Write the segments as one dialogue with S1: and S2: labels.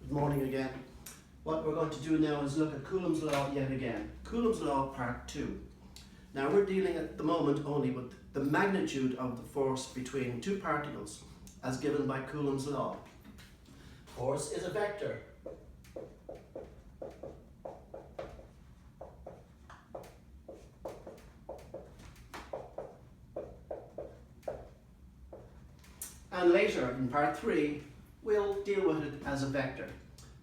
S1: Good morning again. What we're going to do now is look at Coulombs Law yet again. Coulombs Law Part 2. Now we're dealing at the moment only with the magnitude of the force between two particles as given by Coulombs Law. Force is a vector. And later in Part 3 we'll deal with it as a vector.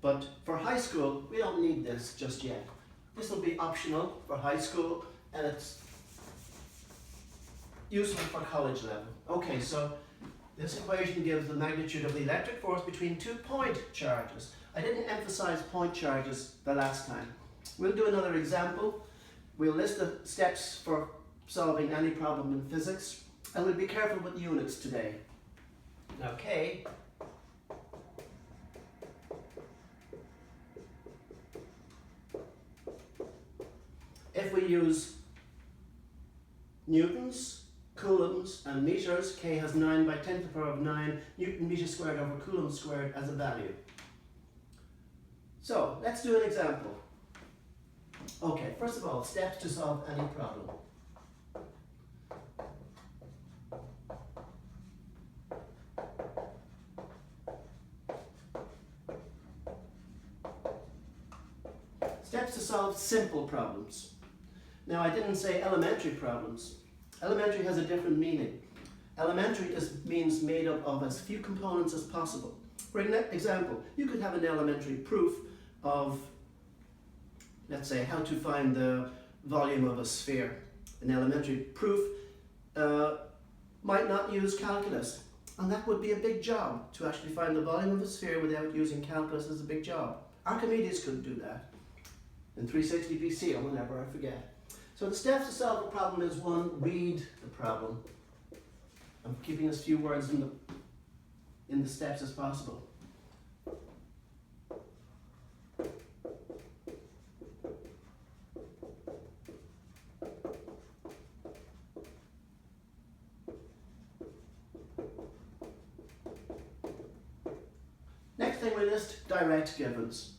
S1: But for high school we don't need this just yet. This will be optional for high school and it's useful for college level. Okay, so this equation gives the magnitude of the electric force between 2 point charges. I didn't emphasize point charges the last time. We'll do another example. We'll list the steps for solving any problem in physics and we'll be careful with units today. Okay. If we use newtons, coulombs and meters, K has 9 by 10 to the power of 9 Newton meter squared over Coulomb squared as a value. So let's do an example. Okay, first of all, steps to solve any problem. Steps to solve simple problems. Now I didn't say elementary problems. Elementary has a different meaning. Elementary means made up of as few components as possible. For example, you could have an elementary proof of, let's say, how to find the volume of a sphere. An elementary proof might not use calculus, and that would be a big job. To actually find the volume of a sphere without using calculus is a big job. Archimedes couldn't do that in 360 BC or whenever, I forget. So the steps to solve the problem is 1, read the problem. I'm keeping as few words in the steps as possible. Next thing we list direct givens.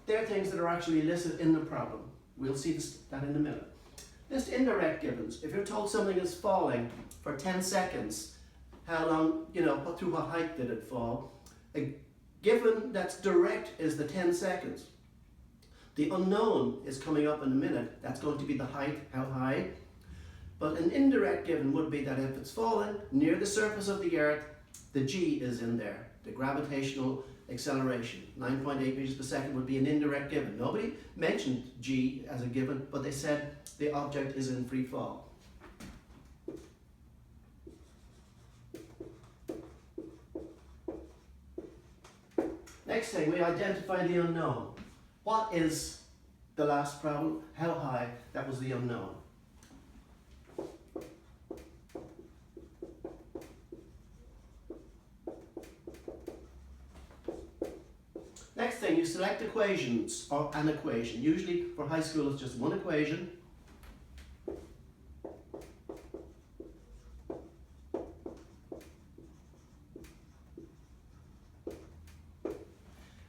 S1: They're things that are actually listed in the problem. We'll see that in a minute. List indirect givens. If you're told something is falling for 10 seconds, how long, through what height did it fall? A given that's direct is the 10 seconds. The unknown is coming up in a minute. That's going to be the height, how high. But an indirect given would be that if it's fallen near the surface of the earth, the g is in there, the gravitational acceleration. 9.8 meters per second would be an indirect given. Nobody mentioned g as a given, but they said the object is in free fall. Next thing, we identify the unknown. What is the last problem? How high? That was the unknown. Next thing, you select equations, or an equation. Usually for high school it's just one equation.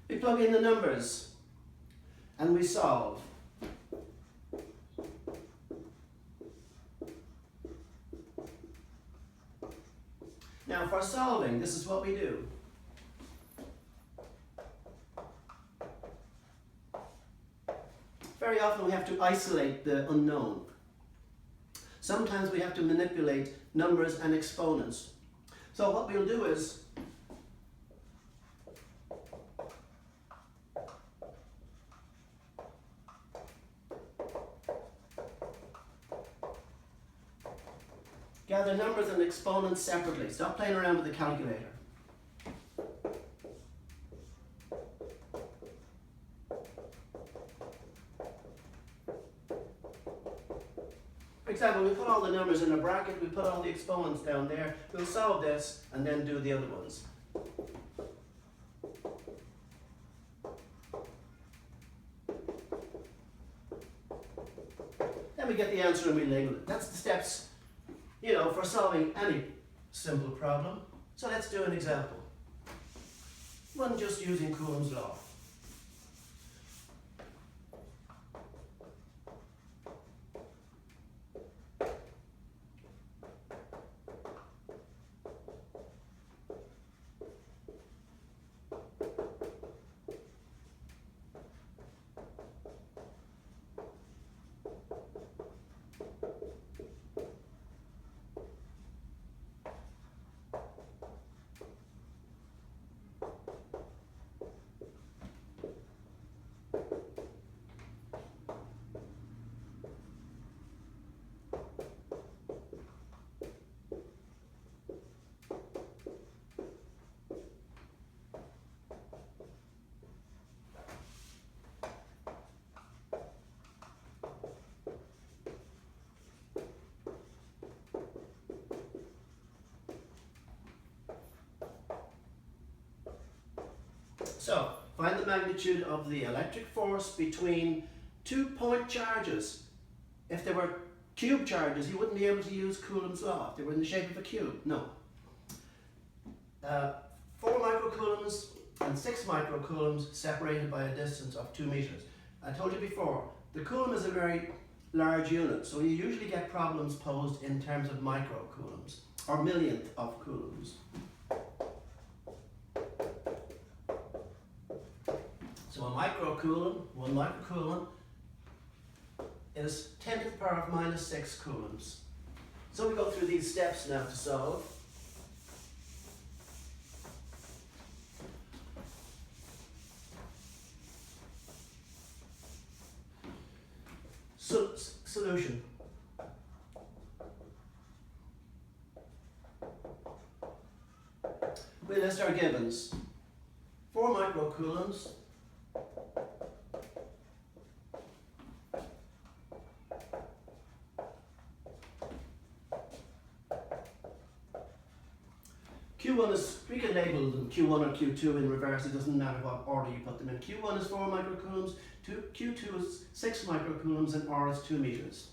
S1: We plug in the numbers and we solve. Now for solving, this is what we do. Very often we have to isolate the unknown. Sometimes we have to manipulate numbers and exponents. So what we'll do is gather numbers and exponents separately. Stop playing around with the calculator. For example, we put all the numbers in a bracket, we put all the exponents down there. We'll solve this and then do the other ones. Then we get the answer and we label it. That's the steps, for solving any simple problem. So let's do an example. one just using Coulombs law. So, find the magnitude of the electric force between 2 point charges. If they were cube charges, you wouldn't be able to use Coulomb's law. If they were in the shape of a cube, no. 4 microcoulombs and 6 microcoulombs separated by a distance of 2 meters. I told you before, the coulomb is a very large unit, so you usually get problems posed in terms of microcoulombs, or millionth of coulombs. So a microcoulomb, 1 microcoulomb, is 10 to the power of minus 6 coulombs. So we go through these steps now to solve. So, solution. We list our givens. 4 microcoulombs Q1 is, we can label them Q1 or Q2 in reverse, it doesn't matter what order you put them in. Q1 is 4 microcoulombs, Q2 is 6 microcoulombs, and R is 2 meters.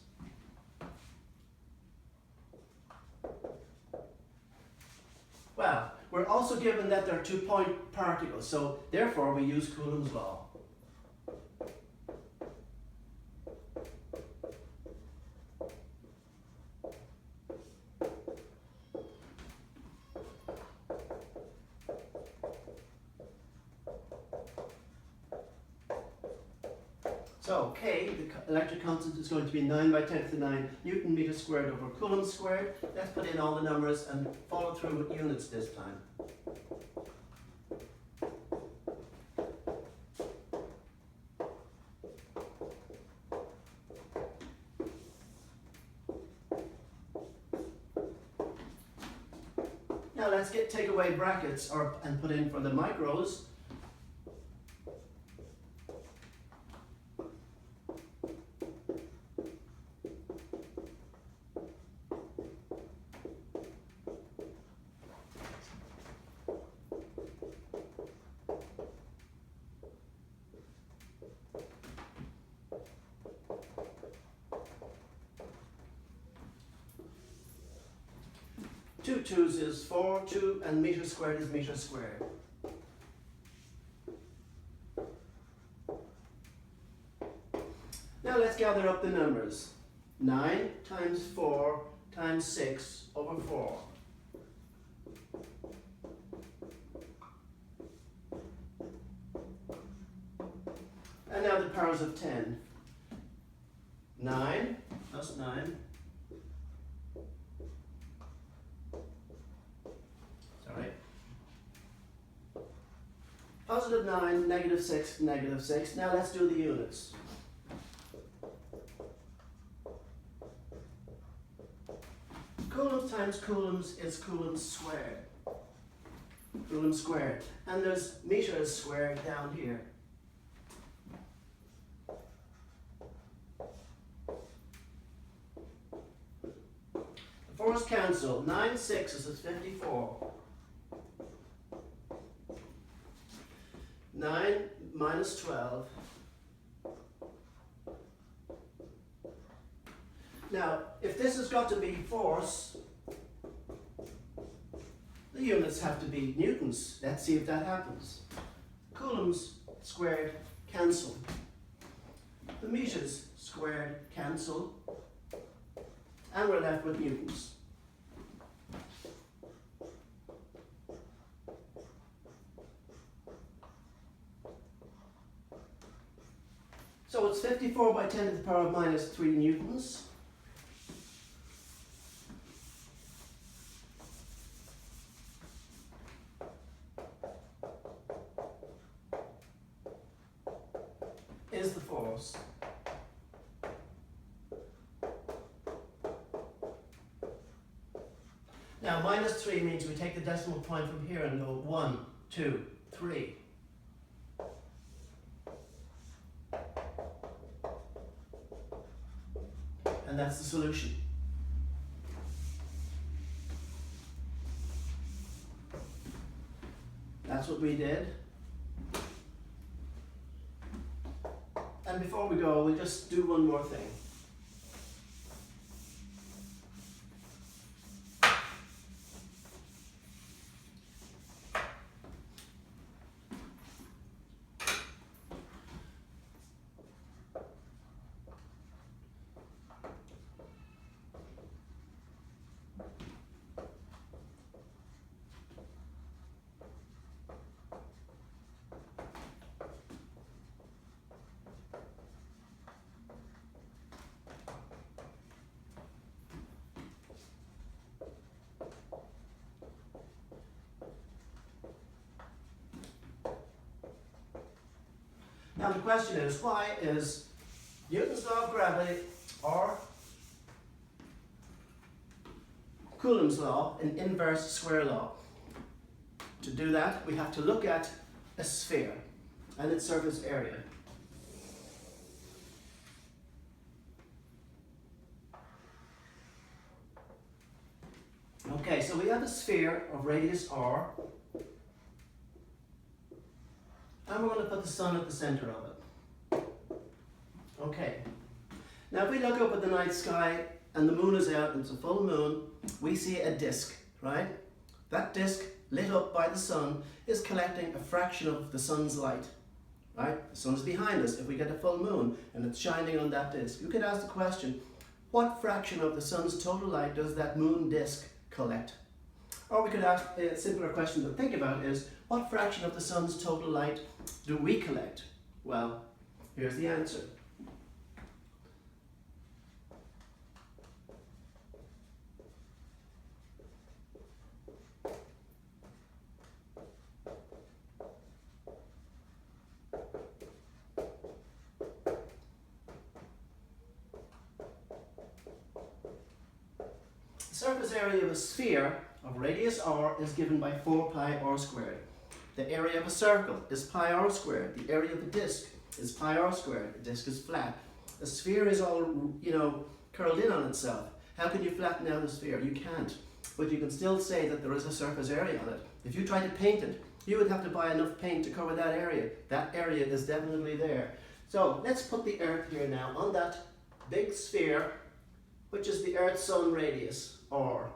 S1: Well, we're also given that they're 2 point particles, so therefore we use Coulomb's law. So K, the electric constant, is going to be 9 by 10 to the 9 Newton meter squared over Coulomb squared. Let's put in all the numbers and follow through with units this time. Now let's take away brackets and put in for the micros. Two twos is 4, 2, and meter squared is meter squared. Now let's gather up the numbers. 9 times 4 times 6 over 4. And now the powers of 10. 9 plus 9. Positive 9, negative 6, negative 6. Now let's do the units. Coulombs times coulombs is coulombs squared. Coulomb squared. And there's meters squared down here. The fours cancel. 9 6s is 54. 9 minus 12. Now, if this has got to be force, the units have to be newtons. Let's see if that happens. Coulombs squared cancel. The meters squared cancel. And we're left with newtons. So it's 54 by 10 to the power of minus 3 newtons. Is the force. Now minus 3 means we take the decimal point from here and go 1, 2, 3. And that's the solution. That's what we did. And before we go, we'll just do one more thing. Now the question is, why is Newton's law of gravity or Coulomb's law an inverse square law? To do that, we have to look at a sphere and its surface area. Okay, so we have a sphere of radius r, and we're going to put the sun at the center of it. Okay, now if we look up at the night sky and the moon is out and it's a full moon, we see a disk, right? That disk, lit up by the sun, is collecting a fraction of the sun's light, right? The sun's behind us if we get a full moon and it's shining on that disk. You could ask the question, what fraction of the sun's total light does that moon disk collect? Or we could ask a simpler question to think about is, what fraction of the sun's total light do we collect? Well, here's the answer. The surface area of a sphere of radius r is given by 4 pi r squared. The area of a circle is pi r squared. The area of a disk is pi r squared. The disk is flat. A sphere is all, curled in on itself. How can you flatten out a sphere? You can't. But you can still say that there is a surface area on it. If you try to paint it, you would have to buy enough paint to cover that area. That area is definitely there. So let's put the Earth here now on that big sphere, which is the Earth-Sun radius, r.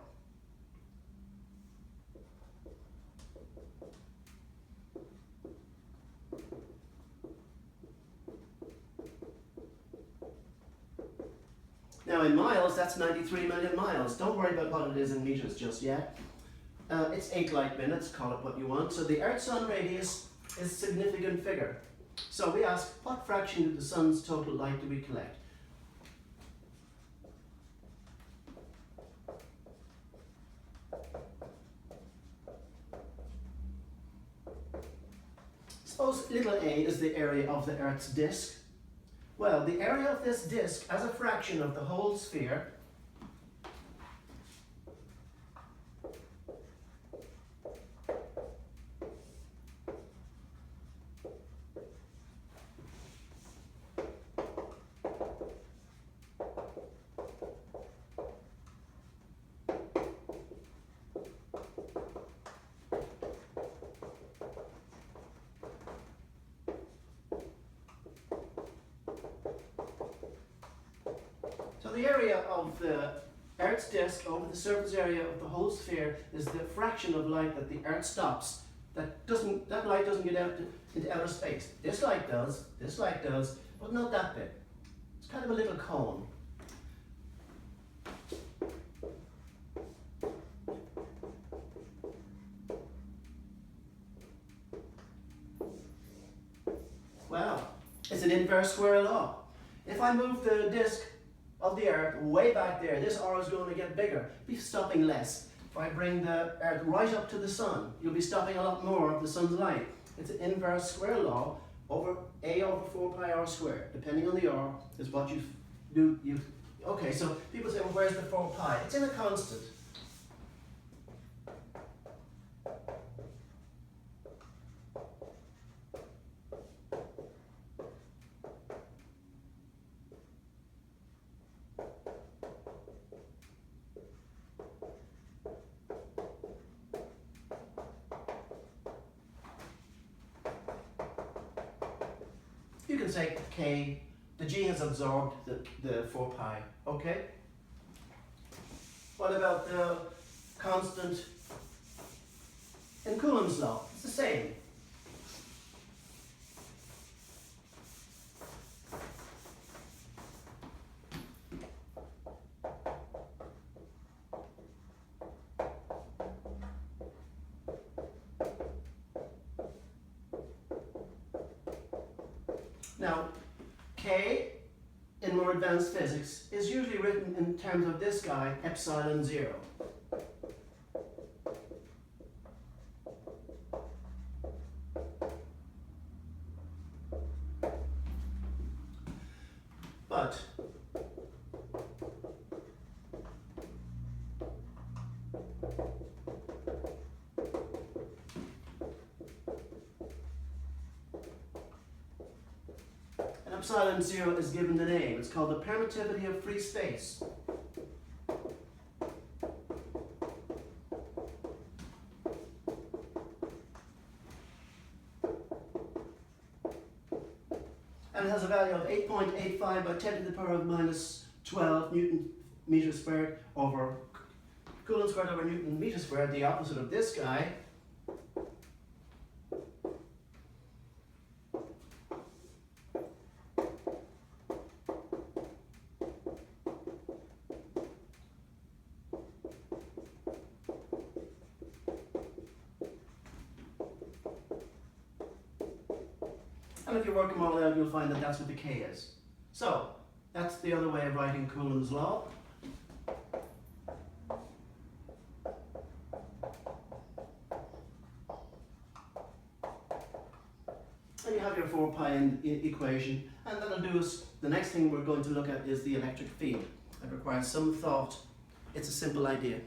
S1: Now in miles, that's 93 million miles. Don't worry about what it is in meters just yet. It's 8 light minutes, call it what you want. So the Earth-Sun radius is a significant figure. So we ask, what fraction of the sun's total light do we collect? Suppose little a is the area of the Earth's disk. Well, the area of this disk as a fraction of the whole sphere So the area of the Earth's disk over the surface area of the whole sphere is the fraction of light that the Earth stops. That light doesn't get out into outer space. This light does, but not that big. It's kind of a little cone. Well, it's an inverse square law. If I move the disk of the Earth way back there, this R is going to get bigger, be stopping less. If I bring the Earth right up to the Sun, you'll be stopping a lot more of the Sun's light. It's an inverse square law over A over 4 pi R squared. Depending on the R is what you do. Okay, so people say, well, where's the 4 pi? It's in a constant. You can say K, the G has absorbed the 4 pi, okay? What about the constant in Coulombs law? It's the same. Now, K, in more advanced physics, is usually written in terms of this guy, epsilon 0. But epsilon 0 is given the name. It's called the permittivity of free space. And it has a value of 8.85 by 10 to the power of minus 12 Newton meter squared over Coulomb squared over Newton meter squared, the opposite of this guy. And if you work them all out, you'll find that that's what the K is. So, that's the other way of writing Coulomb's law. And you have your 4 pi equation, and that'll do us. The next thing we're going to look at is the electric field. It requires some thought. It's a simple idea.